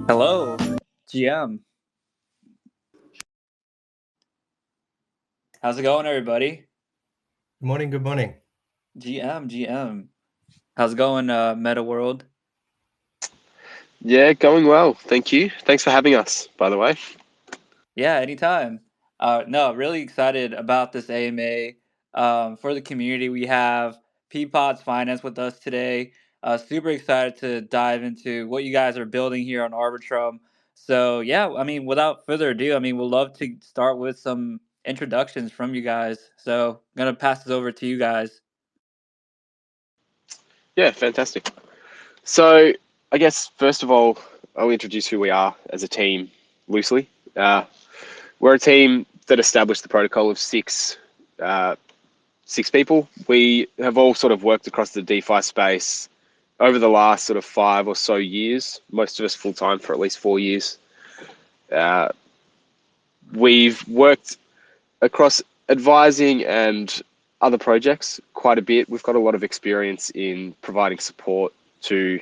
Hello, GM. How's it going, everybody? Good morning. Good morning. GM. How's it going, Meta World? Yeah, going well. Thank you. Thanks for having us, by the way. Yeah, anytime. No, really excited about this AMA. For the community, we have Peapods Finance with us today. Super excited to dive into what you guys are building here on Arbitrum. So, yeah, I mean, without further ado, I mean, we'd love to start with some introductions from you guys. So, I'm going to pass this over to you guys. Yeah, fantastic. So, I guess, first of all, I'll introduce who we are as a team loosely. We're a team that established the protocol of six people. We have all sort of worked across the DeFi space over the last sort of 5 or so years, most of us full-time for at least 4 years. We've worked across advising and other projects quite a bit. We've got a lot of experience in providing support to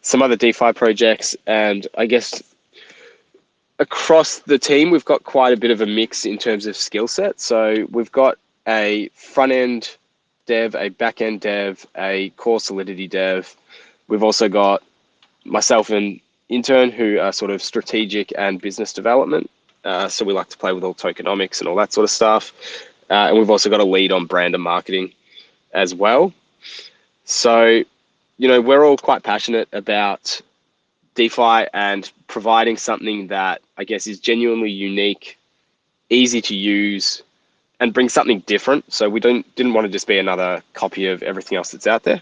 some other DeFi projects, and I guess across the team we've got quite a bit of a mix in terms of skill set. So we've got a front end dev, a back end dev, a core Solidity dev. We've also got myself and Intern, who are sort of strategic and business development. So we like to play with all tokenomics and all that sort of stuff. And we've also got a lead on brand and marketing as well. So, we're all quite passionate about DeFi and providing something that I guess is genuinely unique, easy to use, and bring something different. So we didn't want to just be another copy of everything else that's out there.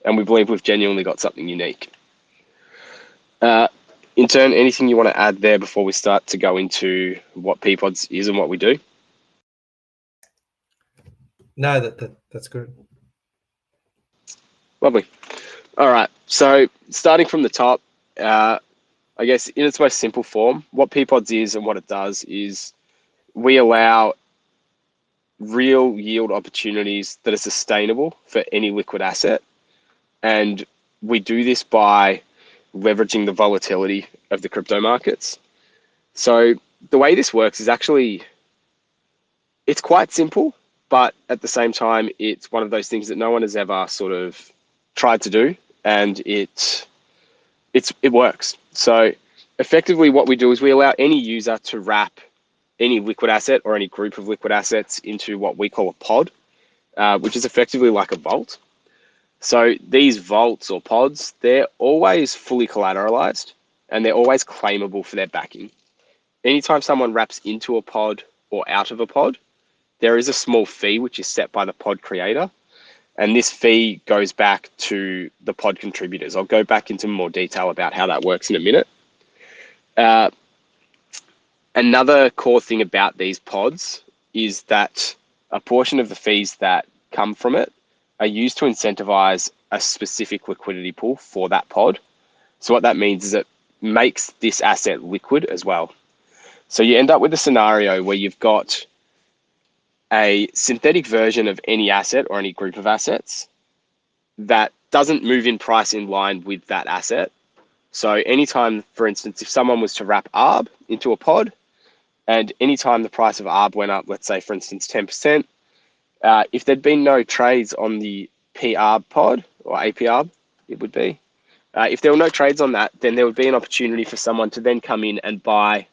And we believe we've genuinely got something unique. Intern, anything you want to add there before we start to go into what Peapods is and what we do? No, that's good. Lovely. All right. So starting from the top, I guess in its most simple form, what Peapods is and what it does is we allow real yield opportunities that are sustainable for any liquid asset. And we do this by leveraging the volatility of the crypto markets. So the way this works is actually, it's quite simple, but at the same time, it's one of those things that no one has ever sort of tried to do, and it works. So effectively what we do is we allow any user to wrap any liquid asset or any group of liquid assets into what we call a pod, which is effectively like a vault. So these vaults or pods, they're always fully collateralized and they're always claimable for their backing. Anytime someone wraps into a pod or out of a pod, there is a small fee which is set by the pod creator. And this fee goes back to the pod contributors. I'll go back into more detail about how that works in a minute. Another core thing about these pods is that a portion of the fees that come from it are used to incentivize a specific liquidity pool for that pod. So what that means is it makes this asset liquid as well. So you end up with a scenario where you've got a synthetic version of any asset or any group of assets that doesn't move in price in line with that asset. So anytime, for instance, if someone was to wrap ARB into a pod, and anytime the price of ARB went up, let's say, for instance, 10%, if there'd been no trades on the PARB pod, or APARB, it would be, if there were no trades on that, then there would be an opportunity for someone to then come in and buy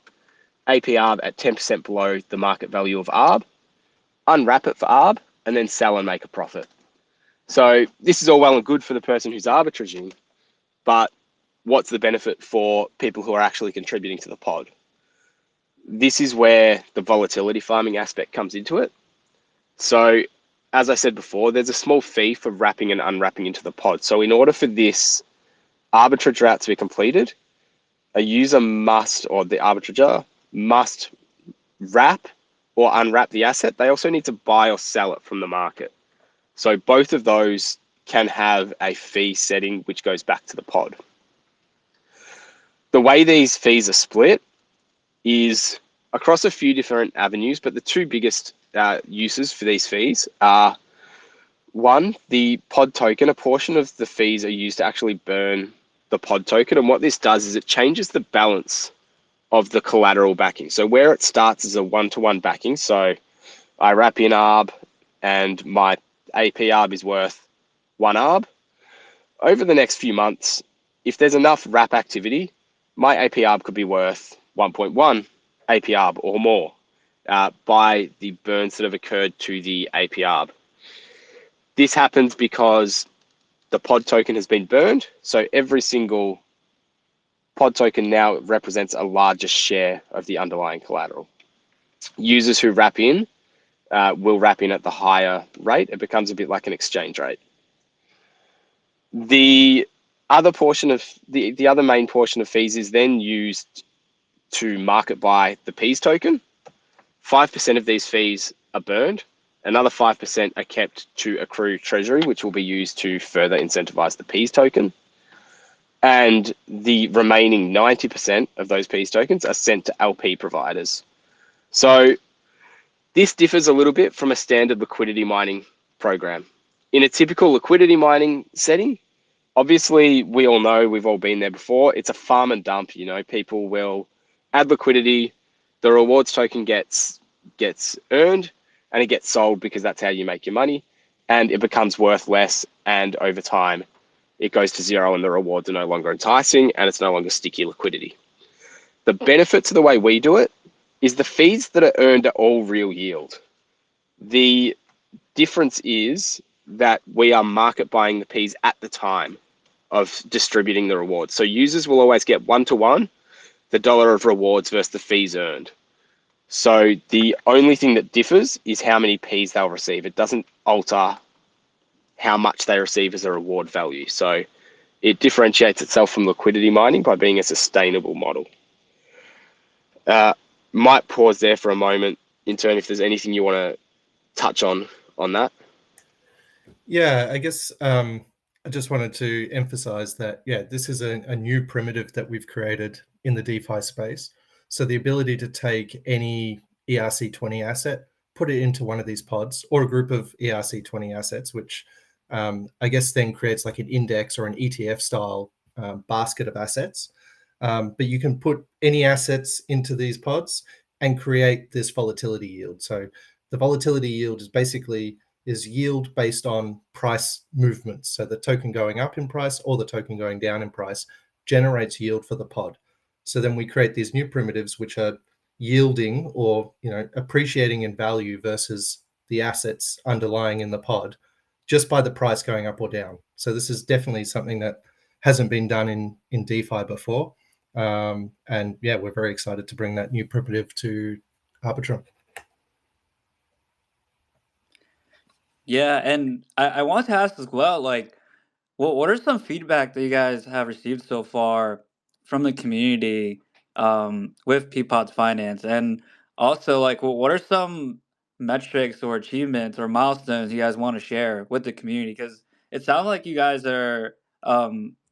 APARB at 10% below the market value of ARB, unwrap it for ARB, and then sell and make a profit. So this is all well and good for the person who's arbitraging, but what's the benefit for people who are actually contributing to the pod? This is where the volatility farming aspect comes into it. So as I said before, there's a small fee for wrapping and unwrapping into the pod. So in order for this arbitrage route to be completed, a user must, or the arbitrager must wrap or unwrap the asset. They also need to buy or sell it from the market. So both of those can have a fee setting which goes back to the pod. The way these fees are split is across a few different avenues, but the two biggest uses for these fees are, one, the pod token. A portion of the fees are used to actually burn the pod token. And what this does is it changes the balance of the collateral backing. So where it starts as a one-to-one backing, so I wrap in ARB and my AP ARB is worth 1 ARB. Over the next few months, if there's enough wrap activity, my AP ARB could be worth 1.1 AP ARB or more by the burns that have occurred to the AP ARB. This happens because the pod token has been burned, so every single pod token now represents a larger share of the underlying collateral. Users who wrap in will wrap in at the higher rate. It becomes a bit like an exchange rate. The other portion of the other main portion of fees is then used to market buy the Peas token. 5% of these fees are burned. Another 5% are kept to accrue treasury, which will be used to further incentivize the Peas token. And the remaining 90% of those Peas tokens are sent to LP providers. So this differs a little bit from a standard liquidity mining program. In a typical liquidity mining setting, obviously we all know, we've all been there before, it's a farm and dump. You know, people will add liquidity, the rewards token gets earned and it gets sold because that's how you make your money, and it becomes worth less, and over time it goes to zero and the rewards are no longer enticing and it's no longer sticky liquidity. The benefit to the way we do it is the fees that are earned are all real yield. The difference is that we are market buying the Ps at the time of distributing the rewards. So users will always get 1-to-1 the dollar of rewards versus the fees earned. So the only thing that differs is how many Ps they'll receive. It doesn't alter how much they receive as a reward value. So it differentiates itself from liquidity mining by being a sustainable model. Might pause there for a moment, Intern, if there's anything you want to touch on that. Yeah, I guess I just wanted to emphasize that, yeah, this is a new primitive that we've created in the DeFi space. So the ability to take any ERC20 asset, put it into one of these pods or a group of ERC20 assets, which I guess then creates like an index or an ETF style basket of assets. But you can put any assets into these pods and create this volatility yield. So the volatility yield is basically yield based on price movements. So the token going up in price or the token going down in price generates yield for the pod. So then we create these new primitives which are yielding or appreciating in value versus the assets underlying in the pod just by the price going up or down. So this is definitely something that hasn't been done in DeFi before. And yeah, we're very excited to bring that new primitive to Arbitrum. Yeah, and I want to ask as well, like, what are some feedback that you guys have received so far from the community with Peapods Finance? And also, like, what are some metrics or achievements or milestones you guys want to share with the community? Because it sounds like you guys are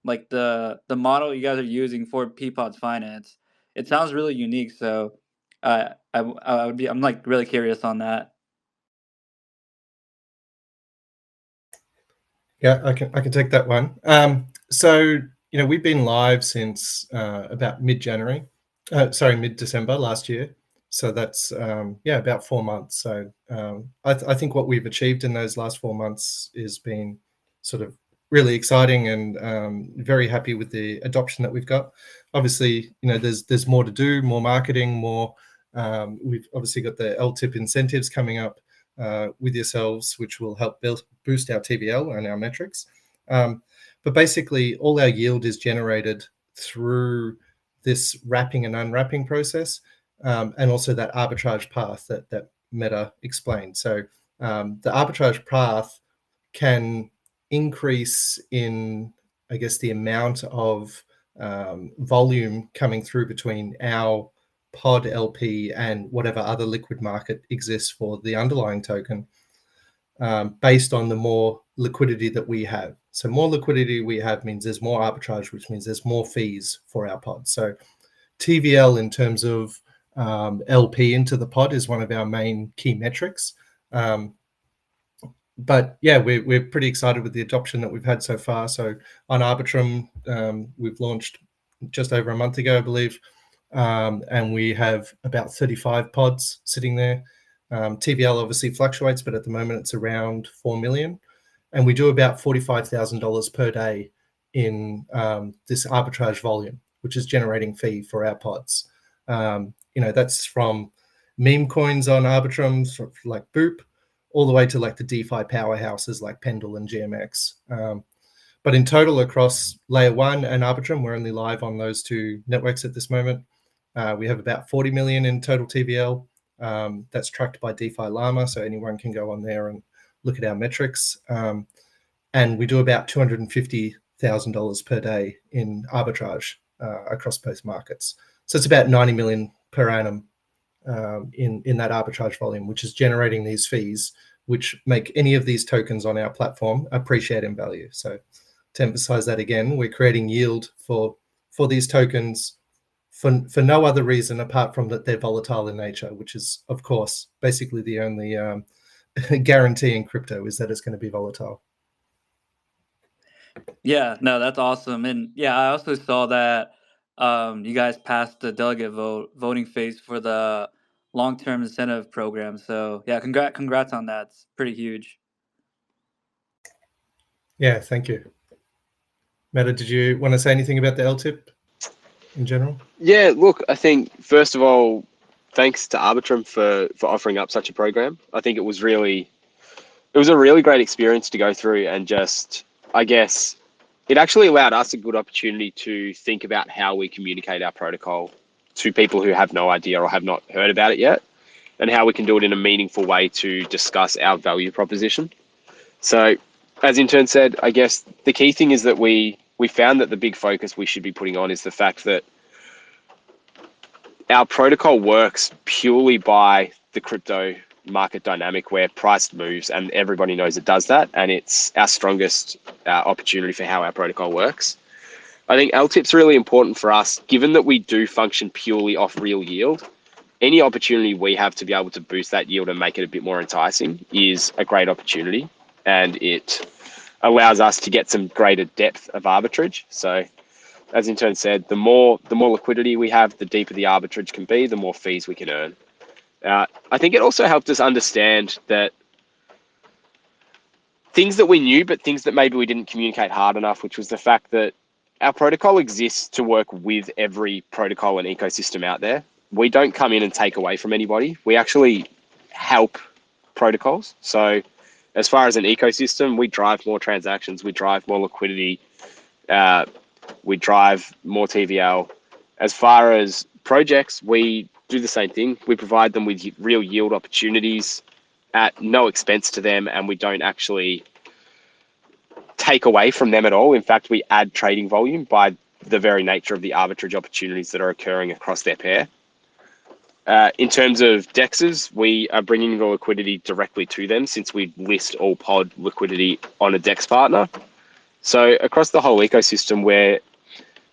like the model you guys are using for Peapods Finance. It sounds really unique. So I'm like really curious on that. Yeah, I can take that one. So we've been live since about mid-January, mid-December last year. So that's about 4 months. So I think what we've achieved in those last 4 months has been sort of really exciting, and very happy with the adoption that we've got. Obviously, there's more to do, more marketing, more. We've obviously got the LTIP incentives coming up with yourselves, which will help boost our TVL and our metrics. But basically, all our yield is generated through this wrapping and unwrapping process, and also that arbitrage path that Meta explained. So the arbitrage path can increase in, I guess, the amount of volume coming through between our pod LP and whatever other liquid market exists for the underlying token, based on the more liquidity that we have. So more liquidity we have means there's more arbitrage, which means there's more fees for our pod. So TVL in terms of LP into the pod is one of our main key metrics. but yeah, we're pretty excited with the adoption that we've had so far. So on Arbitrum, we've launched just over a month ago, I believe, and we have about 35 pods sitting there. TVL obviously fluctuates, but at the moment it's around 4 million, and we do about $45,000 per day in this arbitrage volume, which is generating fee for our pods. That's from meme coins on Arbitrum, sort of like Boop, all the way to like the DeFi powerhouses like Pendle and GMX. But in total, across Layer 1 and Arbitrum, we're only live on those two networks at this moment. We have about 40 million in total TVL. That's tracked by DeFi Llama, so anyone can go on there and look at our metrics. And we do about $250,000 per day in arbitrage across both markets. So it's about 90 million per annum in that arbitrage volume, which is generating these fees, which make any of these tokens on our platform appreciate in value. So to emphasize that again, we're creating yield for these tokens for no other reason apart from that they're volatile in nature, which is, of course, basically the only guarantee in crypto is that it's going to be volatile. Yeah, no, that's awesome. And yeah, I also saw that you guys passed the delegate voting phase for the long-term incentive program. So yeah, congrats on that. It's pretty huge. Yeah, thank you. Meta, did you want to say anything about the LTIP in general? Yeah, look, I think first of all, thanks to Arbitrum for offering up such a program. I think it was a really great experience to go through, and just, I guess, it actually allowed us a good opportunity to think about how we communicate our protocol to people who have no idea or have not heard about it yet, and how we can do it in a meaningful way to discuss our value proposition. So, as Intern said, I guess the key thing is that we found that the big focus we should be putting on is the fact that our protocol works purely by the crypto market dynamic where price moves, and everybody knows it does that, and it's our strongest opportunity for how our protocol works. I think LTIP's really important for us, given that we do function purely off real yield. Any opportunity we have to be able to boost that yield and make it a bit more enticing is a great opportunity, and it allows us to get some greater depth of arbitrage. So as Intern said, the more liquidity we have, the deeper the arbitrage can be, the more fees we can earn. I think it also helped us understand that things that we knew, but things that maybe we didn't communicate hard enough, which was the fact that our protocol exists to work with every protocol and ecosystem out there. We don't come in and take away from anybody. We actually help protocols. So as far as an ecosystem, we drive more transactions, we drive more liquidity, we drive more TVL. As far as projects, we do the same thing. We provide them with real yield opportunities at no expense to them, and we don't actually take away from them at all. In fact, we add trading volume by the very nature of the arbitrage opportunities that are occurring across their pair. In terms of DEXs, we are bringing the liquidity directly to them since we list all pod liquidity on a DEX partner. So across the whole ecosystem, where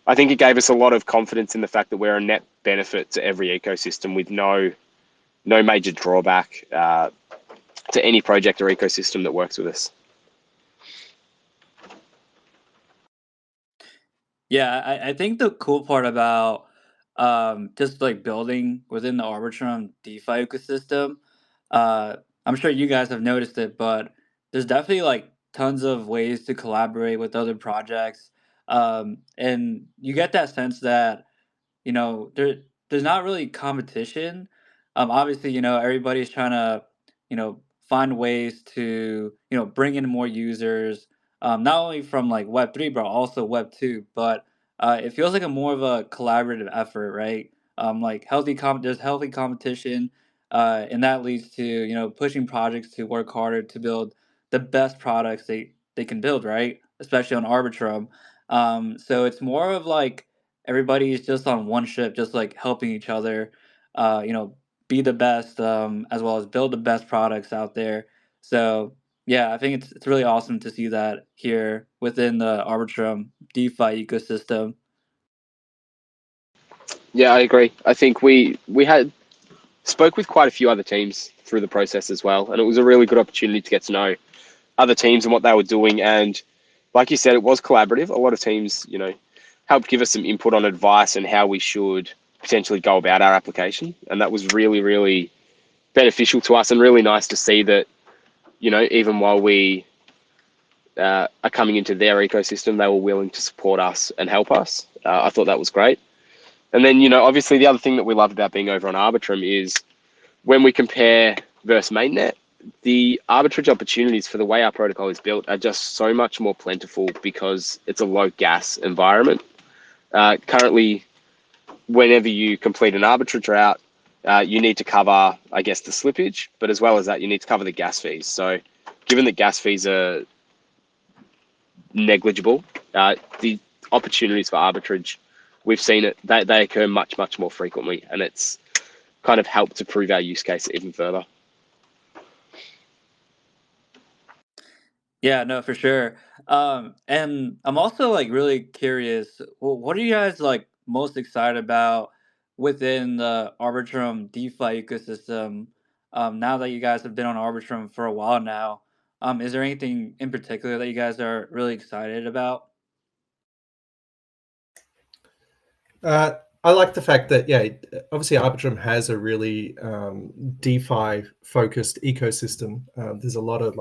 I think it gave us a lot of confidence in the fact that we're a net benefit to every ecosystem with no major drawback to any project or ecosystem that works with us. Yeah, I think the cool part about just like building within the Arbitrum DeFi ecosystem, uh, I'm sure you guys have noticed it, but there's definitely like tons of ways to collaborate with other projects. And you get that sense that there's not really competition. Obviously, everybody's trying to, find ways to, bring in more users, not only from like Web3, but also Web2. But it feels like a more of a collaborative effort, right? Like there's healthy competition, and that leads to, pushing projects to work harder to build the best products they can build, right? Especially on Arbitrum. So it's more of like everybody's just on one ship, just like helping each other, uh, you know, be the best, as well as build the best products out there. So yeah, I think it's really awesome to see that here within the Arbitrum DeFi ecosystem. Yeah, I agree. I think we had spoke with quite a few other teams through the process as well, and it was a really good opportunity to get to know other teams and what they were doing. And like you said, it was collaborative. A lot of teams, helped give us some input on advice and how we should potentially go about our application. And that was really, really beneficial to us and really nice to see that, even while we are coming into their ecosystem, they were willing to support us and help us. I thought that was great. And then, obviously the other thing that we love about being over on Arbitrum is when we compare versus mainnet, the arbitrage opportunities for the way our protocol is built are just so much more plentiful because it's a low gas environment. Currently, whenever you complete an arbitrage route, you need to cover, I guess, the slippage, but as well as that, you need to cover the gas fees. So given that gas fees are negligible, the opportunities for arbitrage, we've seen it, they occur much, much more frequently, and it's kind of helped to prove our use case even further. Yeah, no, for sure. And I'm also like really curious, what are you guys like most excited about within the Arbitrum DeFi ecosystem? Now that you guys have been on Arbitrum for a while now, is there anything in particular that you guys are really excited about? I like the fact that, obviously Arbitrum has a really DeFi focused ecosystem. There's a lot of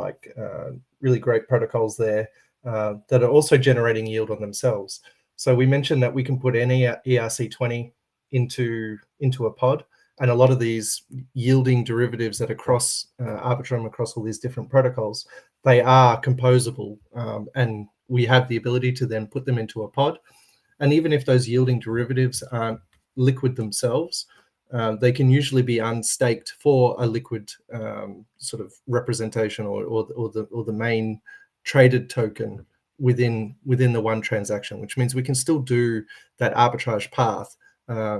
really great protocols there that are also generating yield on themselves. So we mentioned that we can put any ERC20 into a pod, and a lot of these yielding derivatives that are across Arbitrum, across all these different protocols, they are composable, and we have the ability to then put them into a pod. And even if those yielding derivatives aren't liquid themselves, they can usually be unstaked for a liquid sort of representation or the main traded token within the one transaction, which means we can still do that arbitrage path,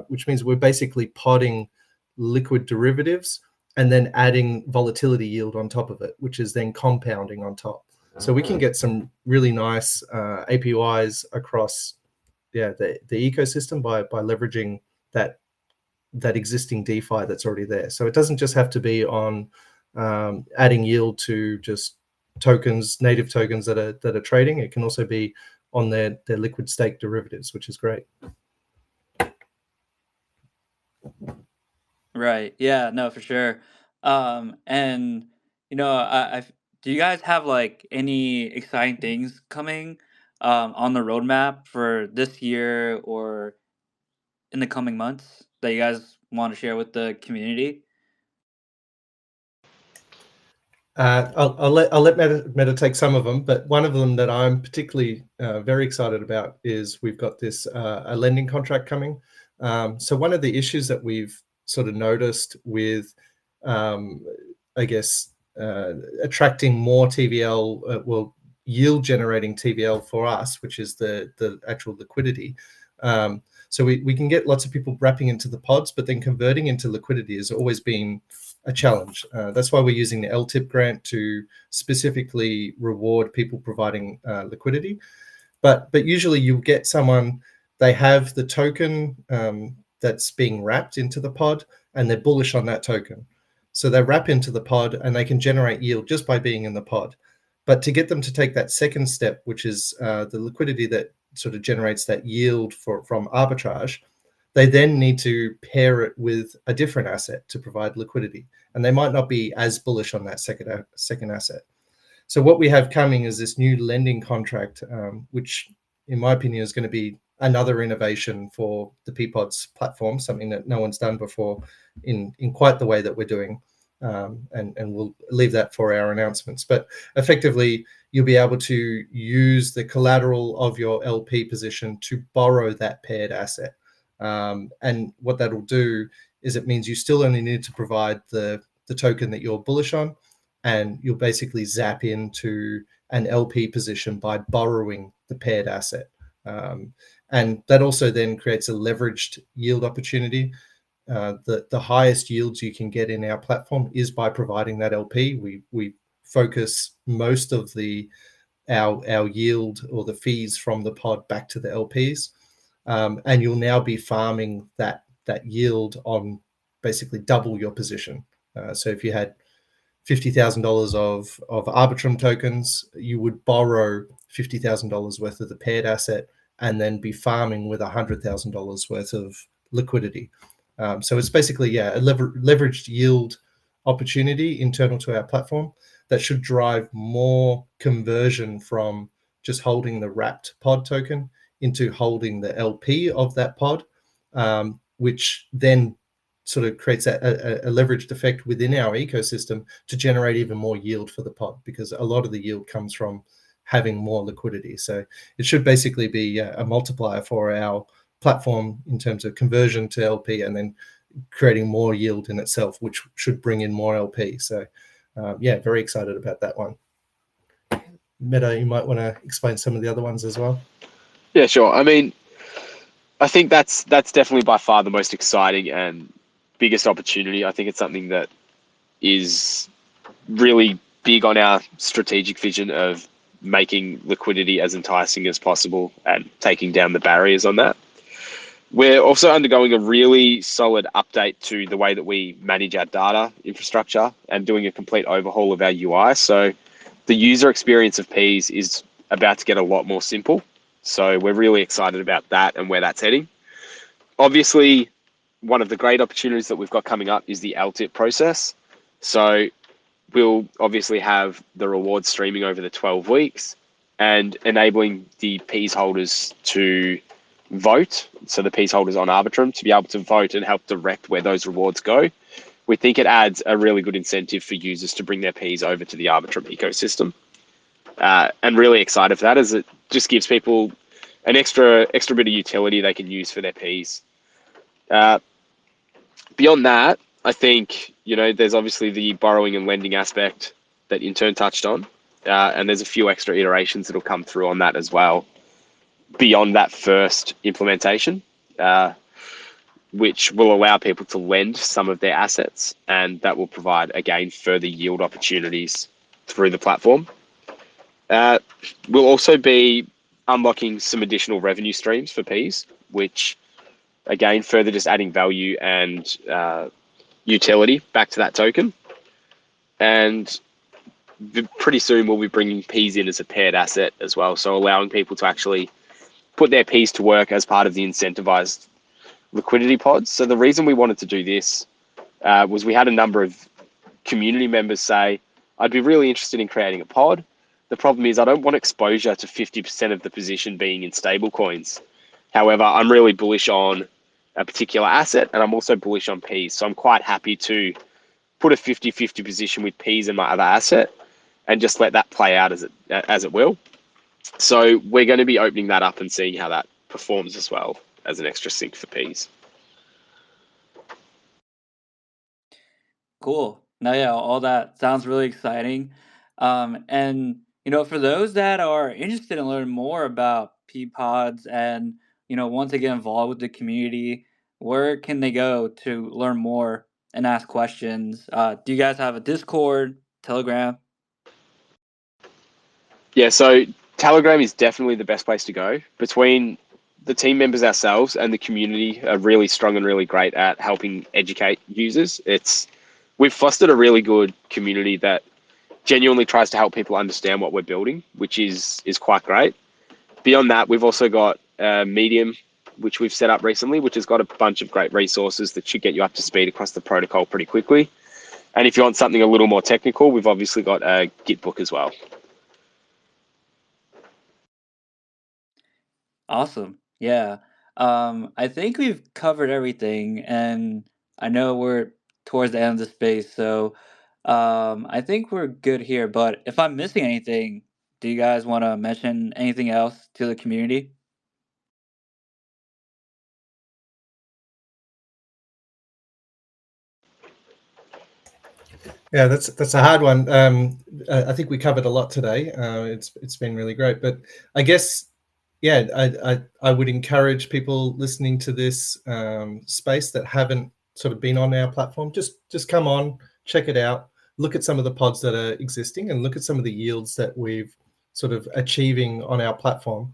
which means we're basically podding liquid derivatives and then adding volatility yield on top of it, which is then compounding on top. So we can get some really nice APYs across the ecosystem by leveraging that existing DeFi that's already there. So it doesn't just have to be on adding yield to just tokens, native tokens that are trading. It can also be on their liquid stake derivatives, which is great. Right. Yeah, no, for sure. And I do you guys have like any exciting things coming on the roadmap for this year or in the coming months that you guys want to share with the community? I'll let Meta take some of them, but one of them that I'm particularly very excited about is we've got this a lending contract coming. So one of the issues that we've sort of noticed with, I guess, attracting more TVL, yield generating TVL for us, which is the actual liquidity. So we can get lots of people wrapping into the pods, but then converting into liquidity has always been a challenge. That's why we're using the LTIP grant to specifically reward people providing liquidity. But usually you get someone, they have the token that's being wrapped into the pod and they're bullish on that token. So they wrap into the pod and they can generate yield just by being in the pod. But to get them to take that second step, which is the liquidity that sort of generates that yield from arbitrage, they then need to pair it with a different asset to provide liquidity. And they might not be as bullish on that second asset. So what we have coming is this new lending contract, which in my opinion is going to be another innovation for the Peapods platform, something that no one's done before in quite the way that we're doing. And we'll leave that for our announcements. But effectively, you'll be able to use the collateral of your LP position to borrow that paired asset. And what that'll do is it means you still only need to provide the token that you're bullish on, and you'll basically zap into an LP position by borrowing the paired asset. And that also then creates a leveraged yield opportunity. The highest yields you can get in our platform is by providing that LP. We focus most of our yield or the fees from the pod back to the LPs. And you'll now be farming that yield on basically double your position. So if you had $50,000 of Arbitrum tokens, you would borrow $50,000 worth of the paired asset and then be farming with $100,000 worth of liquidity. So it's basically, a leveraged yield opportunity internal to our platform that should drive more conversion from just holding the wrapped pod token into holding the LP of that pod, which then sort of creates a leveraged effect within our ecosystem to generate even more yield for the pod, because a lot of the yield comes from having more liquidity. So it should basically be a multiplier for our platform in terms of conversion to LP and then creating more yield in itself, which should bring in more LP. So very excited about that one. Meta, you might want to explain some of the other ones as well. Yeah, sure. I mean, I think that's definitely by far the most exciting and biggest opportunity. I think it's something that is really big on our strategic vision of making liquidity as enticing as possible and taking down the barriers on that. We're also undergoing a really solid update to the way that we manage our data infrastructure and doing a complete overhaul of our UI. So the user experience of Peas is about to get a lot more simple. So we're really excited about that and where that's heading. Obviously, one of the great opportunities that we've got coming up is the LTIP process. So we'll obviously have the rewards streaming over the 12 weeks and enabling the Peas holders to vote. So the Peas holders on Arbitrum to be able to vote and help direct where those rewards go. We think it adds a really good incentive for users to bring their Peas over to the Arbitrum ecosystem. And really excited for that, as it just gives people an extra bit of utility they can use for their Peas. Beyond that, I think, there's obviously the borrowing and lending aspect that Intern touched on. And there's a few extra iterations that'll come through on that as well, beyond that first implementation, which will allow people to lend some of their assets, and that will provide, again, further yield opportunities through the platform. We'll also be unlocking some additional revenue streams for Peas, which, again, further just adding value and utility back to that token. And pretty soon we'll be bringing Peas in as a paired asset as well, so allowing people to actually put their Peas to work as part of the incentivized liquidity pods. So the reason we wanted to do this was we had a number of community members say, I'd be really interested in creating a pod. The problem is I don't want exposure to 50% of the position being in stable coins. However, I'm really bullish on a particular asset, and I'm also bullish on Peas. So I'm quite happy to put a 50-50 position with Peas and my other asset and just let that play out as it will. So we're going to be opening that up and seeing how that performs as well as an extra sync for Peas. Cool. No, yeah, all that sounds really exciting. And for those that are interested in learning more about Peapods and want to get involved with the community, where can they go to learn more and ask questions? Do you guys have a Discord, Telegram? Yeah, so Telegram is definitely the best place to go. Between the team members ourselves and the community are really strong and really great at helping educate users. We've fostered a really good community that genuinely tries to help people understand what we're building, which is quite great. Beyond that, we've also got Medium, which we've set up recently, which has got a bunch of great resources that should get you up to speed across the protocol pretty quickly. And if you want something a little more technical, we've obviously got a Gitbook as well. Awesome. Yeah. I think we've covered everything, and I know we're towards the end of the space, so I think we're good here. But if I'm missing anything, do you guys want to mention anything else to the community? Yeah, that's a hard one. I think we covered a lot today. It's been really great, but I guess, I would encourage people listening to this space that haven't sort of been on our platform, just come on, check it out, look at some of the pods that are existing, and look at some of the yields that we've sort of achieving on our platform,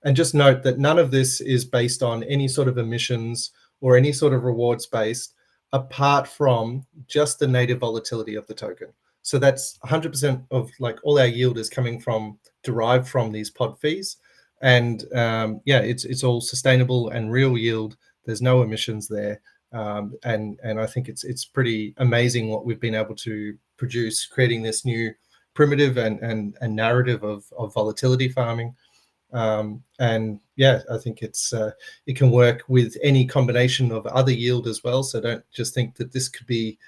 and just note that none of this is based on any sort of emissions or any sort of rewards based, apart from just the native volatility of the token. So that's 100% of like all our yield is coming from derived from these pod fees. And yeah, it's all sustainable and real yield. There's no emissions there. And I think it's pretty amazing what we've been able to produce, creating this new primitive and narrative of volatility farming. And yeah, I think it can work with any combination of other yield as well. So don't just think that this could be,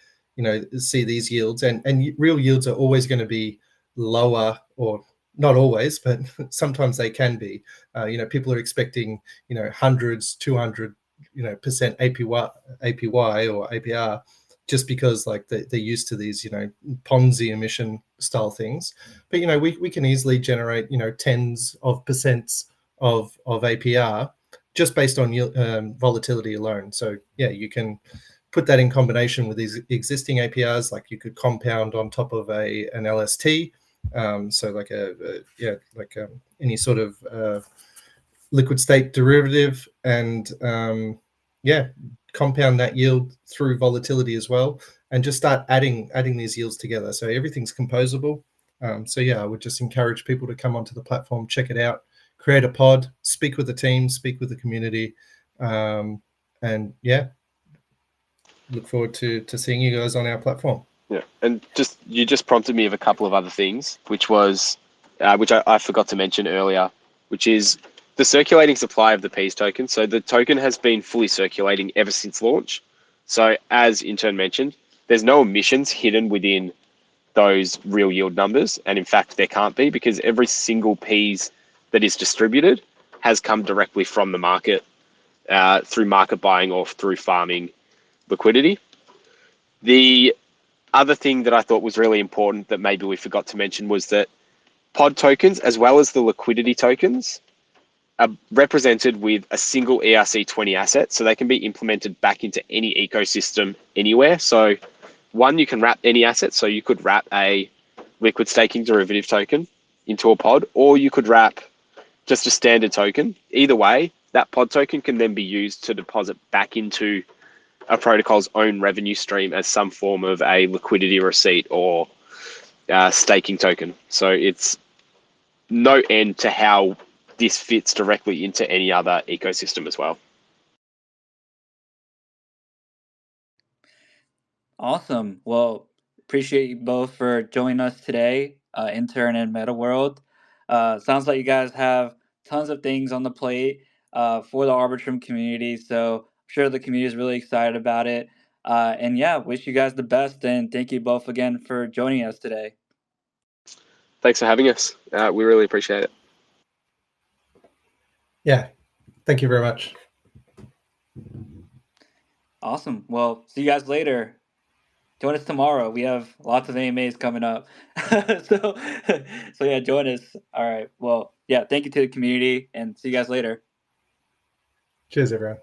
see these yields, and real yields are always going to be lower, or not always, but sometimes they can be. People are expecting hundreds, 200 percent APY or APR, just because like they're used to these Ponzi emission style things. But we can easily generate tens of percents of APR just based on volatility alone. So yeah, you can put that in combination with these existing APRs. Like you could compound on top of an LST, so like any sort of liquid state derivative, and yeah, compound that yield through volatility as well, and just start adding these yields together. So everything's composable. So yeah, I would just encourage people to come onto the platform, check it out, create a pod, speak with the team, speak with the community, and yeah, look forward to seeing you guys on our platform. Yeah, and you just prompted me of a couple of other things, which was which I forgot to mention earlier, which is the circulating supply of the Peas token. So the token has been fully circulating ever since launch. So as Intern mentioned, there's no emissions hidden within those real yield numbers. And in fact, there can't be, because every single Peas that is distributed has come directly from the market through market buying or through farming liquidity. The other thing that I thought was really important that maybe we forgot to mention was that pod tokens, as well as the liquidity tokens, are represented with a single ERC20 asset, so they can be implemented back into any ecosystem anywhere. So one, you can wrap any asset. So you could wrap a liquid staking derivative token into a pod, or you could wrap just a standard token. Either way, that pod token can then be used to deposit back into a protocol's own revenue stream as some form of a liquidity receipt or staking token. So it's no end to how this fits directly into any other ecosystem as well. Awesome. Well, appreciate you both for joining us today, Intern and Meta World. Sounds like you guys have tons of things on the plate for the Arbitrum community, so I'm sure the community is really excited about it. And yeah, wish you guys the best, and thank you both again for joining us today. Thanks for having us. We really appreciate it. Yeah, thank you very much. Awesome. Well, see you guys later. Join us tomorrow. We have lots of AMAs coming up. so yeah, join us. All right. Well, yeah, thank you to the community, and see you guys later. Cheers, everyone.